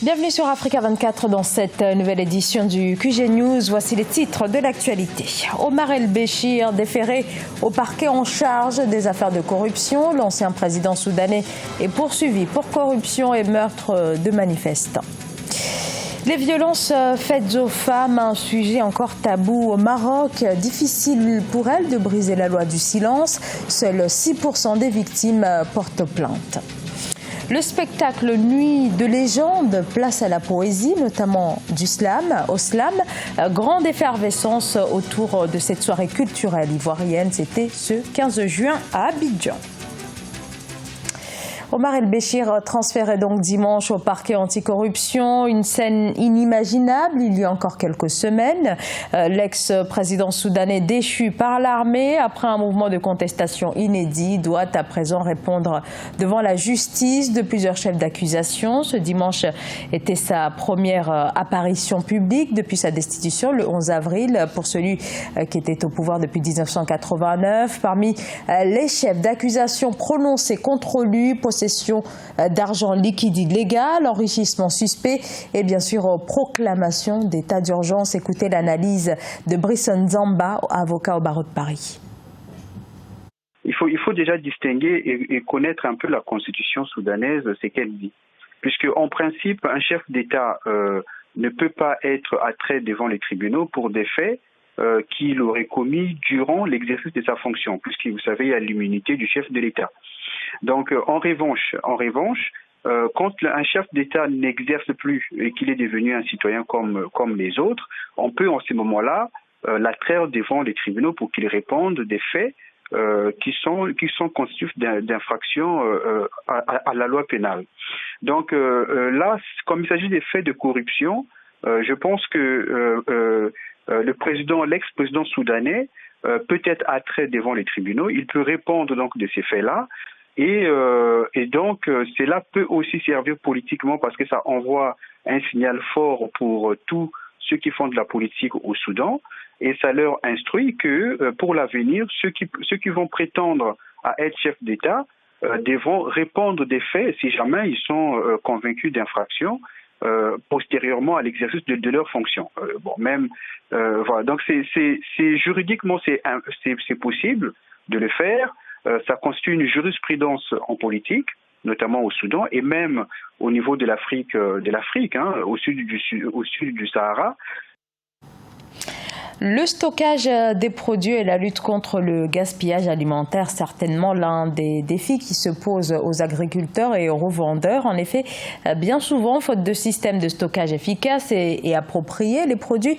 Bienvenue sur Africa 24 dans cette nouvelle édition du QG News. Voici les titres de l'actualité. Omar El-Béchir déféré au parquet en charge des affaires de corruption. L'ancien président soudanais est poursuivi pour corruption et meurtre de manifestants. Les violences faites aux femmes, un sujet encore tabou au Maroc. Difficile pour elles de briser la loi du silence. Seuls 6% des victimes portent plainte. Le spectacle Nuit de légende, place à la poésie, notamment au slam. Grande effervescence autour de cette soirée culturelle ivoirienne. C'était ce 15 juin à Abidjan. Omar El-Béchir transféré donc dimanche au parquet anticorruption, une scène inimaginable il y a encore quelques semaines. L'ex-président soudanais déchu par l'armée après un mouvement de contestation inédit doit à présent répondre devant la justice de plusieurs chefs d'accusation. Ce dimanche était sa première apparition publique depuis sa destitution le 11 avril pour celui qui était au pouvoir depuis 1989. Parmi les chefs d'accusation prononcés contre lui, possession d'argent liquide illégal, enrichissement suspect et bien sûr proclamation d'état d'urgence. Écoutez l'analyse de Brisson Zamba, avocat au barreau de Paris. Il faut déjà distinguer et connaître un peu la constitution soudanaise, ce qu'elle dit. Puisque en principe, un chef d'État ne peut pas être attrait devant les tribunaux pour des faits qu'il aurait commis durant l'exercice de sa fonction, puisque vous savez, il y a l'immunité du chef de l'État. Donc, en revanche, quand un chef d'État n'exerce plus et qu'il est devenu un citoyen comme les autres, on peut en ce moment-là l'attraire devant les tribunaux pour qu'il réponde des faits qui sont constitutifs d'infraction à la loi pénale. Donc là, comme il s'agit des faits de corruption, je pense que l'ex-président soudanais peut être attrait devant les tribunaux. Il peut répondre donc de ces faits-là. Et donc, cela peut aussi servir politiquement parce que ça envoie un signal fort pour tous ceux qui font de la politique au Soudan et ça leur instruit que pour l'avenir, ceux qui vont prétendre à être chefs d'État devront répondre des faits si jamais ils sont convaincus d'infraction postérieurement à l'exercice de leur fonction. Voilà. Donc, c'est juridiquement c'est possible de le faire. Ça constitue une jurisprudence en politique, notamment au Soudan et même au niveau de l'Afrique, au sud du Sahara. Le stockage des produits et la lutte contre le gaspillage alimentaire, certainement l'un des défis qui se posent aux agriculteurs et aux revendeurs. En effet, bien souvent, faute de systèmes de stockage efficaces et appropriés, les produits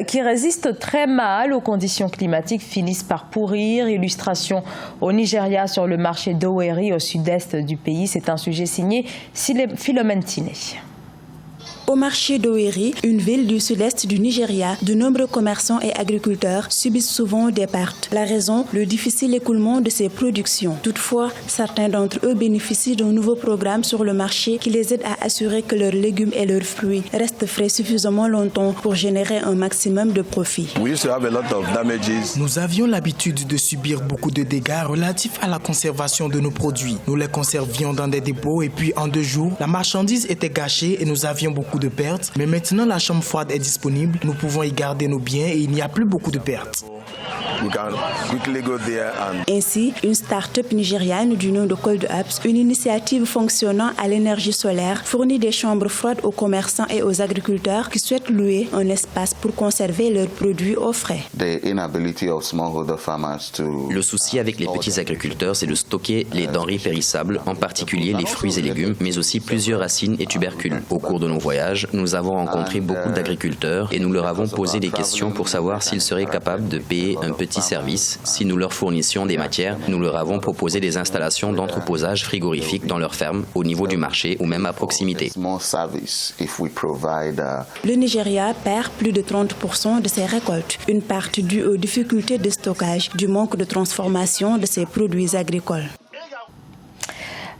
qui résistent très mal aux conditions climatiques finissent par pourrir. Illustration au Nigeria sur le marché d'Owerri au sud-est du pays. C'est un sujet signé Philomène Tiné. Au marché d'Owerri, une ville du sud-est du Nigeria, de nombreux commerçants et agriculteurs subissent souvent des pertes. La raison, le difficile écoulement de ces productions. Toutefois, certains d'entre eux bénéficient d'un nouveau programme sur le marché qui les aide à assurer que leurs légumes et leurs fruits restent frais suffisamment longtemps pour générer un maximum de profit. Nous avions l'habitude de subir beaucoup de dégâts relatifs à la conservation de nos produits. Nous les conservions dans des dépôts et puis en 2 jours, la marchandise était gâchée et nous avions beaucoup de pertes, mais maintenant la chambre froide est disponible, nous pouvons y garder nos biens et il n'y a plus beaucoup de pertes. Ainsi, une start-up nigériane du nom de Cold Ups, une initiative fonctionnant à l'énergie solaire, fournit des chambres froides aux commerçants et aux agriculteurs qui souhaitent louer un espace pour conserver leurs produits au frais. Le souci avec les petits agriculteurs, c'est de stocker les denrées périssables, en particulier les fruits et légumes, mais aussi plusieurs racines et tubercules. Au cours de nos voyages, nous avons rencontré beaucoup d'agriculteurs et nous leur avons posé des questions pour savoir s'ils seraient capables de payer un petit service. Si nous leur fournissions des matières, nous leur avons proposé des installations d'entreposage frigorifique dans leurs fermes, au niveau du marché ou même à proximité. Le Nigeria perd plus de 30% de ses récoltes, une partie due aux difficultés de stockage, du manque de transformation de ses produits agricoles.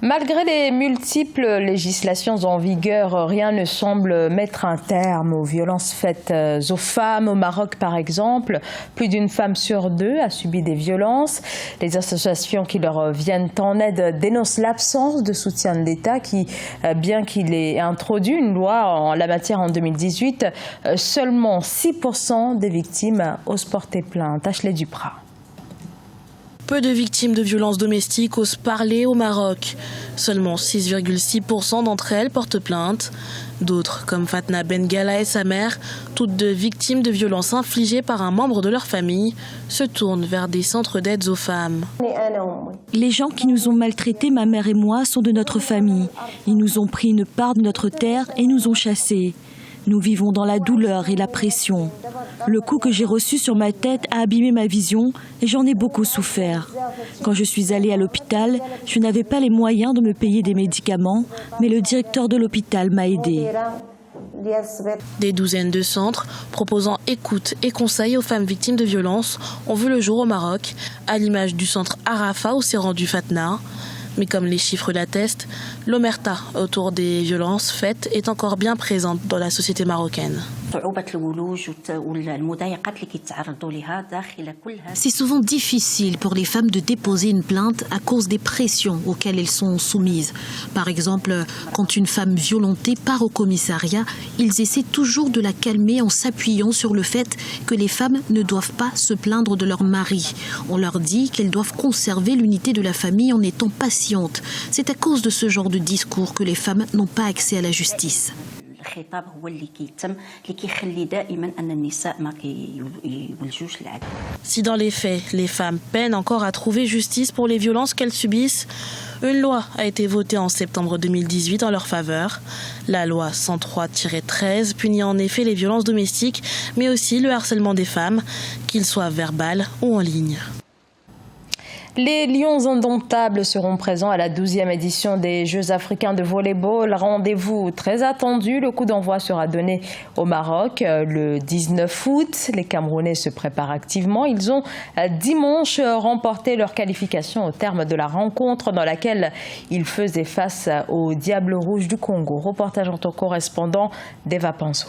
Malgré les multiples législations en vigueur, rien ne semble mettre un terme aux violences faites aux femmes. Au Maroc, par exemple, plus d'une femme sur deux a subi des violences. Les associations qui leur viennent en aide dénoncent l'absence de soutien de l'État qui, bien qu'il ait introduit une loi en la matière en 2018, seulement 6% des victimes osent porter plainte. Ashley Duprat. Peu de victimes de violences domestiques osent parler au Maroc. Seulement 6,6% d'entre elles portent plainte. D'autres, comme Fatna Bengala et sa mère, toutes deux victimes de violences infligées par un membre de leur famille, se tournent vers des centres d'aide aux femmes. Les gens qui nous ont maltraités, ma mère et moi, sont de notre famille. Ils nous ont pris une part de notre terre et nous ont chassés. Nous vivons dans la douleur et la pression. Le coup que j'ai reçu sur ma tête a abîmé ma vision et j'en ai beaucoup souffert. Quand je suis allée à l'hôpital, je n'avais pas les moyens de me payer des médicaments, mais le directeur de l'hôpital m'a aidée. Des douzaines de centres proposant écoute et conseils aux femmes victimes de violences ont vu le jour au Maroc, à l'image du centre Arafa où s'est rendu Fatna. Mais comme les chiffres l'attestent, l'omerta autour des violences faites est encore bien présente dans la société marocaine. C'est souvent difficile pour les femmes de déposer une plainte à cause des pressions auxquelles elles sont soumises. Par exemple, quand une femme violentée part au commissariat, ils essaient toujours de la calmer en s'appuyant sur le fait que les femmes ne doivent pas se plaindre de leur mari. On leur dit qu'elles doivent conserver l'unité de la famille en étant patientes. C'est à cause de ce genre de discours que les femmes n'ont pas accès à la justice. Si dans les faits, les femmes peinent encore à trouver justice pour les violences qu'elles subissent, une loi a été votée en septembre 2018 en leur faveur. La loi 103-13 punit en effet les violences domestiques, mais aussi le harcèlement des femmes, qu'il soit verbal ou en ligne. Les Lions indomptables seront présents à la 12e édition des Jeux africains de volleyball. Rendez-vous très attendu. Le coup d'envoi sera donné au Maroc le 19 août. Les Camerounais se préparent activement. Ils ont dimanche remporté leur qualification au terme de la rencontre dans laquelle ils faisaient face aux Diables Rouges du Congo. Reportage en ton correspondant d'Eva Panso.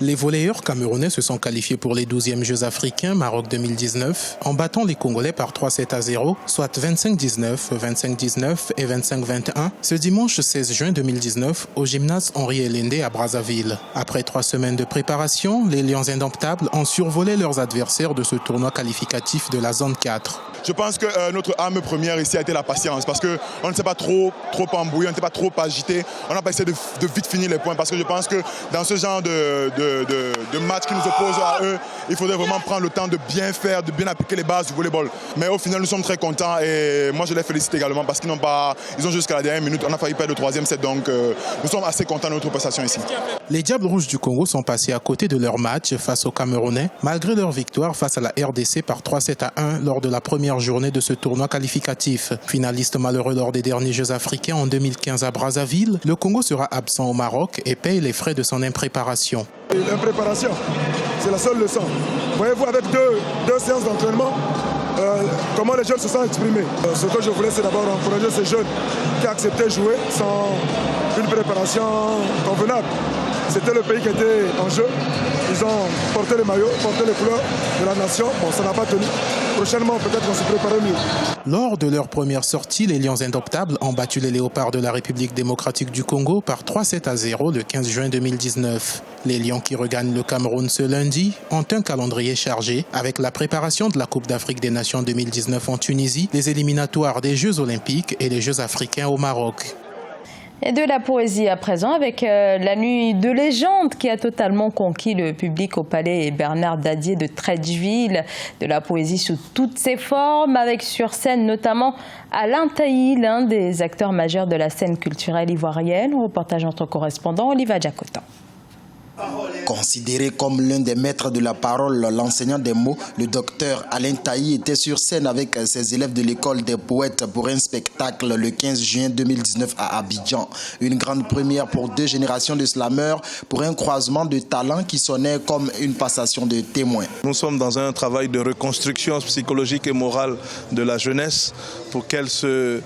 Les volleyeurs camerounais se sont qualifiés pour les 12e Jeux africains Maroc 2019 en battant les Congolais par 3-7-0, soit 25-19, 25-19 et 25-21 ce dimanche 16 juin 2019 au gymnase Henri Elende à Brazzaville. Après 3 semaines de préparation, les Lions indomptables ont survolé leurs adversaires de ce tournoi qualificatif de la zone 4. Je pense que notre arme première ici a été la patience parce qu'on ne s'est pas trop embrouillé, on n'était pas trop agité. On n'a pas essayé de vite finir les points parce que je pense que dans ce genre de match qui nous oppose à eux, il faudrait vraiment prendre le temps de bien faire, de bien appliquer les bases du volleyball. Mais au final, nous sommes très contents et moi je les félicite également parce qu'ils ont jusqu'à la dernière minute. On a failli perdre le 3e set, donc nous sommes assez contents de notre prestation ici. Les Diables Rouges du Congo sont passés à côté de leur match face aux Camerounais malgré leur victoire face à la RDC par 3-7-1 lors de la première journée de ce tournoi qualificatif. Finaliste malheureux lors des derniers Jeux africains en 2015 à Brazzaville, le Congo sera absent au Maroc et paye les frais de son impréparation. L'impréparation, c'est la seule leçon. Voyez-vous, avec deux séances d'entraînement, comment les jeunes se sont exprimés. Ce que je voulais, c'est d'abord encourager ces jeunes qui acceptaient jouer sans une préparation convenable. C'était le pays qui était en jeu. Ils ont porté les maillots, porté les couleurs de la nation. Bon, ça n'a pas tenu. Prochainement, peut-être qu'on se préparait mieux. Lors de leur première sortie, les Lions indomptables ont battu les Léopards de la République démocratique du Congo par 3-7-0 le 15 juin 2019. Les Lions qui regagnent le Cameroun ce lundi ont un calendrier chargé avec la préparation de la Coupe d'Afrique des Nations 2019 en Tunisie, les éliminatoires des Jeux olympiques et les Jeux africains au Maroc. Et de la poésie à présent avec la nuit de légende qui a totalement conquis le public au palais Bernard Dadier de Treichville. De la poésie sous toutes ses formes avec sur scène notamment Alain Tailly, l'un des acteurs majeurs de la scène culturelle ivoirienne. Reportage entre correspondant Oliva Diacotan. Considéré comme l'un des maîtres de la parole, l'enseignant des mots, le docteur Alain Tailly était sur scène avec ses élèves de l'école des poètes pour un spectacle le 15 juin 2019 à Abidjan. Une grande première pour 2 générations de slameurs, pour un croisement de talents qui sonnait comme une passation de témoins. Nous sommes dans un travail de reconstruction psychologique et morale de la jeunesse pour qu'elles se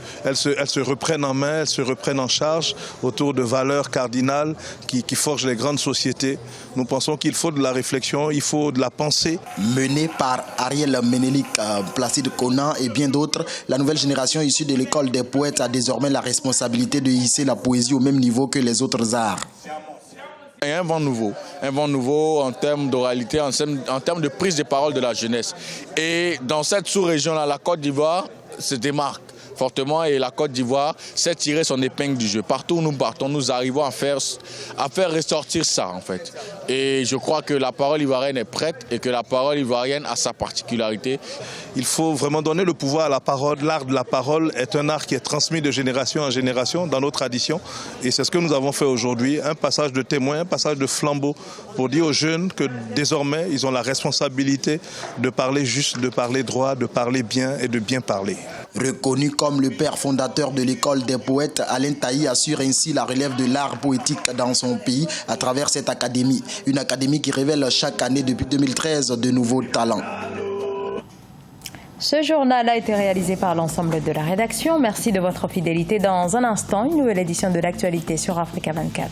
reprennent en main, elles se reprennent en charge autour de valeurs cardinales qui forgent les grandes sociétés. Nous pensons qu'il faut de la réflexion, il faut de la pensée. Menée par Ariel Menelik, Placide Conan et bien d'autres, la nouvelle génération issue de l'école des poètes a désormais la responsabilité de hisser la poésie au même niveau que les autres arts. Il y a un vent nouveau en termes d'oralité, en termes de prise de parole de la jeunesse. Et dans cette sous-région-là, la Côte d'Ivoire se démarque fortement et la Côte d'Ivoire sait tirer son épingle du jeu. Partout où nous partons, nous arrivons à faire ressortir ça en fait. Et je crois que la parole ivoirienne est prête et que la parole ivoirienne a sa particularité. Il faut vraiment donner le pouvoir à la parole. L'art de la parole est un art qui est transmis de génération en génération dans nos traditions. Et c'est ce que nous avons fait aujourd'hui, un passage de témoin, un passage de flambeau pour dire aux jeunes que désormais, ils ont la responsabilité de parler juste, de parler droit, de parler bien et de bien parler. Reconnu comme le père fondateur de l'école des poètes, Alain Taï assure ainsi la relève de l'art poétique dans son pays à travers cette académie. Une académie qui révèle chaque année depuis 2013 de nouveaux talents. Ce journal a été réalisé par l'ensemble de la rédaction. Merci de votre fidélité. Dans un instant, une nouvelle édition de l'actualité sur Africa 24.